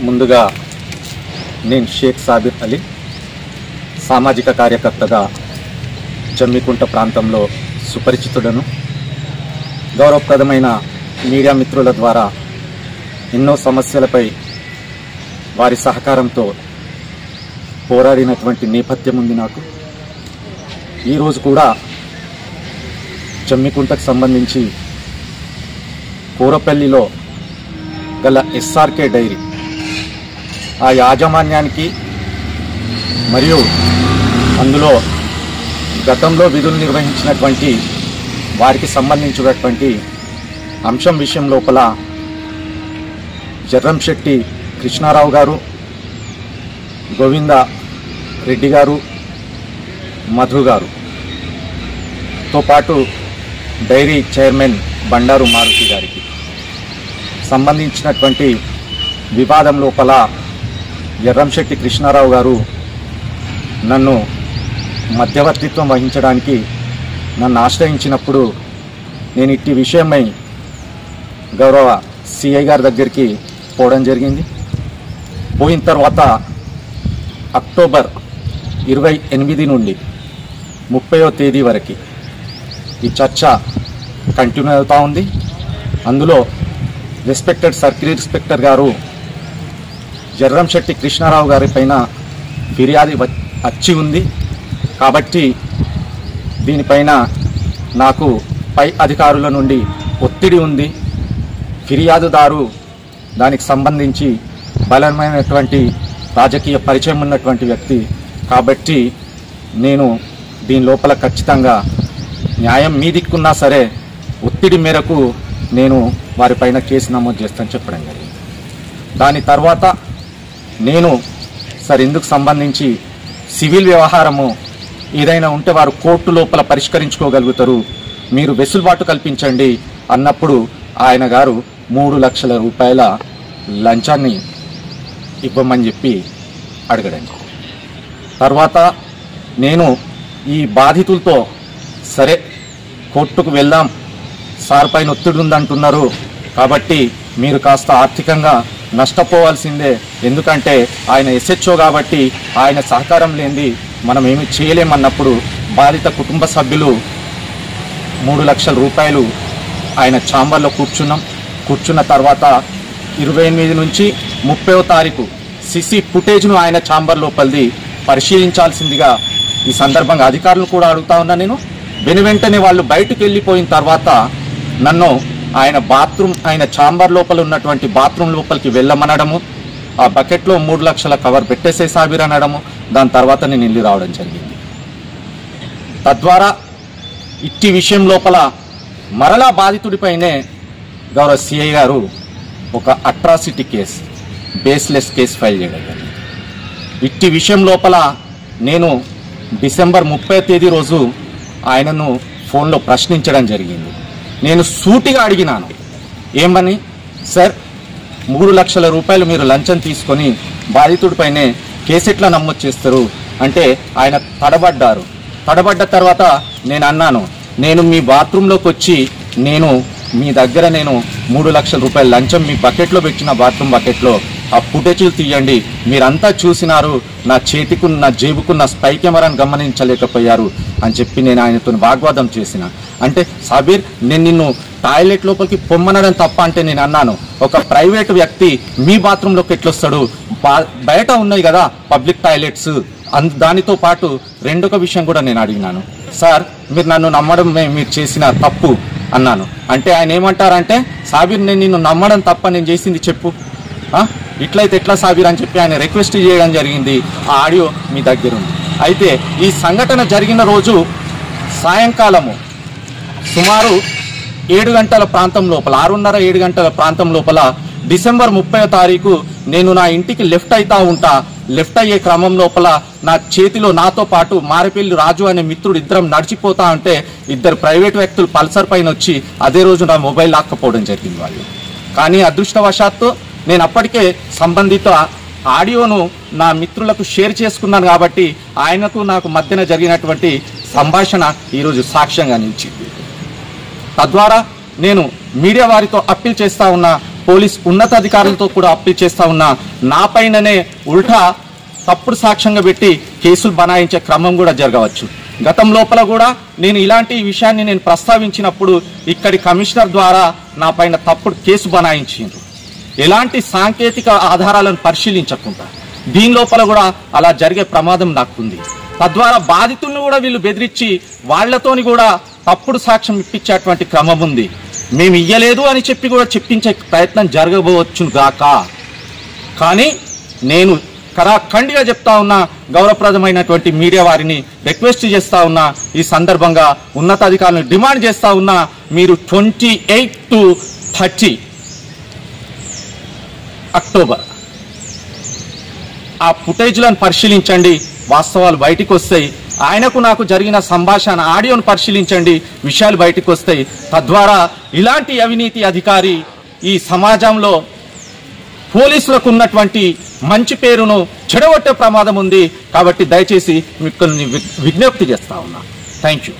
ముందుగా నేను షేక్ సాబిర్ అలీ సామాజిక కార్యకర్తగా జమ్మికుంట ప్రాంతంలో సుపరిచితుడను. గౌరవప్రదమైన మీడియా మిత్రుల ద్వారా ఎన్నో సమస్యలపై వారి సహకారంతో పోరాడినటువంటి నేపథ్యం ఉంది నాకు. ఈరోజు కూడా జమ్మికుంటకు సంబంధించి కోరపల్లిలో గల ఎస్ఆర్కే డైరీ ఆ యాజమాన్యానికి మరియు అందులో గతంలో విధులు నిర్వహించినటువంటి వారికి సంబంధించినటువంటి అంశం విషయం లోపల జర్రంశెట్టి కృష్ణారావు గారు, గోవింద రెడ్డి గారు, మధు గారుతో పాటు డైరీ చైర్మన్ బండారు మారుతి గారికి సంబంధించినటువంటి వివాదం లోపల జర్రంశెట్టి కృష్ణారావు గారు నన్ను మధ్యవర్తిత్వం వహించడానికి నన్ను ఆశ్రయించినప్పుడు నేను ఇట్టి విషయమై గౌరవ సిఐ గారి దగ్గరికి పోవడం జరిగింది. పోయిన తర్వాత అక్టోబర్ 28 నుండి 30వ తేదీ వరకు ఈ చర్చ కంటిన్యూ అవుతూ ఉంది. అందులో రెస్పెక్టెడ్ సర్కిల్ ఇన్స్పెక్టర్ గారు జర్రంశెట్టి కృష్ణారావు గారి పైన ఫిర్యాదు వచ్చి ఉంది కాబట్టి దీనిపైన నాకు పై అధికారుల నుండి ఒత్తిడి ఉంది. ఫిర్యాదుదారు దానికి సంబంధించి బలమైనటువంటి రాజకీయ పరిచయం ఉన్నటువంటి వ్యక్తి కాబట్టి నేను దీని లోపల ఖచ్చితంగా న్యాయం మీ దిక్కున్నా సరే ఒత్తిడి మేరకు నేను వారిపైన కేసు నమోదు చేస్తానని చెప్పడం జరిగింది. దాని తర్వాత నేను సార్ ఇందుకు సంబంధించి సివిల్ వ్యవహారము ఏదైనా ఉంటే వారు కోర్టు లోపల పరిష్కరించుకోగలుగుతారు, మీరు వెసులుబాటు కల్పించండి అన్నప్పుడు ఆయన గారు 3 లక్షల రూపాయల లంచాన్ని ఇవ్వమని చెప్పి అడగడం. తర్వాత నేను ఈ బాధితులతో సరే కోర్టుకు వెళ్దాం, సార్ పైన ఒత్తిడి ఉందంటున్నారు కాబట్టి మీరు కాస్త ఆర్థికంగా నష్టపోవాల్సిందే, ఎందుకంటే ఆయన ఎస్హెచ్ఓ కాబట్టి ఆయన సహకారం లేనిది మనం ఏమీ చేయలేమన్నప్పుడు బాధిత కుటుంబ సభ్యులు 3 లక్షల రూపాయలు ఆయన ఛాంబర్లో కూర్చున్న తర్వాత 28 నుంచి 30వ తారీఖు సిసి ఫుటేజ్ను ఆయన ఛాంబర్ లోపలిది పరిశీలించాల్సిందిగా ఈ సందర్భంగా అధికారులు కూడా అడుగుతా ఉన్నా. నేను వెనువెంటనే వాళ్ళు బయటకు వెళ్ళిపోయిన తర్వాత నన్ను ఆయన ఛాంబర్ లోపల ఉన్నటువంటి బాత్రూమ్ లోపలికి వెళ్ళమనడము, ఆ బకెట్లో 3 లక్షల కవర్ పెట్టేసే సాబిర్ అనడము, దాని తర్వాత నేను వెళ్ళి రావడం జరిగింది. తద్వారా ఇట్టి విషయం లోపల మరలా బాధితుడిపైనే గౌరవ సిఐ గారు ఒక atrocity case, baseless case file చేయడం జరిగింది. ఇట్టి విషయం లోపల నేను డిసెంబర్ 30వ తేదీ రోజు ఆయనను ఫోన్లో ప్రశ్నించడం జరిగింది. నేను సూటిగా అడిగినాను, ఏమని, సార్ 3 లక్షల రూపాయలు మీరు లంచం తీసుకొని బాధితుడిపైనే కేసు ఎట్లా నమోదు చేస్తారు అంటే ఆయన తడబడ్డ తర్వాత నేను అన్నాను, నేను మీ బాత్రూంలోకి వచ్చి మీ దగ్గర 3 లక్షల రూపాయల లంచం మీ బకెట్లో పెట్టిన బాత్రూమ్ బకెట్లో ఆ ఫుటేజ్లు తీయండి, మీరంతా చూసినారు, నా జేబుకున్న స్పై కెమెరాను గమనించలేకపోయారు అని చెప్పి నేను ఆయనతో వాగ్వాదం చేసిన. అంటే సాబీర్, నేను నిన్ను టాయిలెట్ లోపలికి పొమ్మనడం తప్ప అంటే నేను అన్నాను, ఒక ప్రైవేట్ వ్యక్తి మీ బాత్రూంలోకి ఎట్లొస్తాడు, బయట ఉన్నాయి కదా పబ్లిక్ టాయిలెట్స్, దానితో పాటు రెండొక విషయం కూడా నేను అడిగినాను, సార్ మీరు నన్ను నమ్మడం మీరు చేసిన తప్పు అన్నాను. అంటే ఆయన ఏమంటారంటే, సాబీర్ నేను నిన్ను నమ్మడం తప్ప, నేను చేసింది చెప్పు, ఇట్లయితే ఎట్లా సాబీర్ అని చెప్పి ఆయన రిక్వెస్ట్ చేయడం జరిగింది. ఆ ఆడియో మీ దగ్గర ఉంది. అయితే ఈ సంఘటన జరిగిన రోజు సాయంకాలము సుమారు 7 గంటల ప్రాంతం లోపల, 6:30-7 గంటల ప్రాంతం లోపల డిసెంబర్ 30వ తారీఖు నేను నా ఇంటికి లెఫ్ట్ అయ్యే క్రమం లోపల నా చేతిలో నాతో పాటు మారిపల్లి రాజు అనే మిత్రుడు ఇద్దరం నడిచిపోతా ఉంటే 2 ప్రైవేట్ వ్యక్తులు పల్సర్ పైన వచ్చి అదే రోజు నా మొబైల్ లాక్కపోవడం జరిగింది వాళ్ళు. కానీ అదృష్టవశాత్తు నేను అప్పటికే సంబంధిత ఆడియోను నా మిత్రులకు షేర్ చేసుకున్నాను కాబట్టి ఆయనకు నాకు మధ్యన జరిగినటువంటి సంభాషణ ఈరోజు సాక్ష్యంగా నిలిచింది. తద్వారా నేను మీడియా వారితో అప్పీల్ చేస్తా ఉన్నా, పోలీస్ ఉన్నతాధికారులతో కూడా అప్పీల్ చేస్తా ఉన్నా, నా పైననే ఉల్టా తప్పుడు సాక్ష్యంగా పెట్టి కేసులు బనాయించే క్రమం కూడా జరగవచ్చు. గతం లోపల కూడా నేను ఇలాంటి విషయాన్ని నేను ప్రస్తావించినప్పుడు ఇక్కడి కమిషనర్ ద్వారా నా పైన తప్పుడు కేసు బనాయించారు, ఎలాంటి సాంకేతిక ఆధారాలను పరిశీలించకుండా. దీని లోపల కూడా అలా జరిగే ప్రమాదం నాకుంది. తద్వారా బాధితులను కూడా వీళ్ళు బెదిరించి వాళ్లతోని కూడా తప్పుడు సాక్ష్యం ఇప్పించేటువంటి క్రమం ఉంది. మేము ఇయ్యలేదు అని చెప్పి కూడా చెప్పించే ప్రయత్నం జరగబోవచ్చు గాక. కానీ నేను కరాఖండిగా చెప్తా ఉన్నా, గౌరవప్రదమైనటువంటి మీడియా వారిని రిక్వెస్ట్ చేస్తా ఉన్నా, ఈ సందర్భంగా ఉన్నతాధికారులను డిమాండ్ చేస్తా ఉన్నా, మీరు 28 to 30 అక్టోబర్ ఆ ఫుటేజ్లను పరిశీలించండి, వాస్తవాలు బయటికి వస్తాయి. ఆయనకు నాకు జరిగిన సంభాషణ ఆడియోను పరిశీలించండి, విషయాలు బయటకు వస్తాయి. తద్వారా ఇలాంటి అవినీతి అధికారి ఈ సమాజంలో పోలీసులకు ఉన్నటువంటి మంచి పేరును చెడగొట్టే ప్రమాదం ఉంది. కాబట్టి దయచేసి మీకు విజ్ఞప్తి చేస్తా ఉన్నా. Thank you.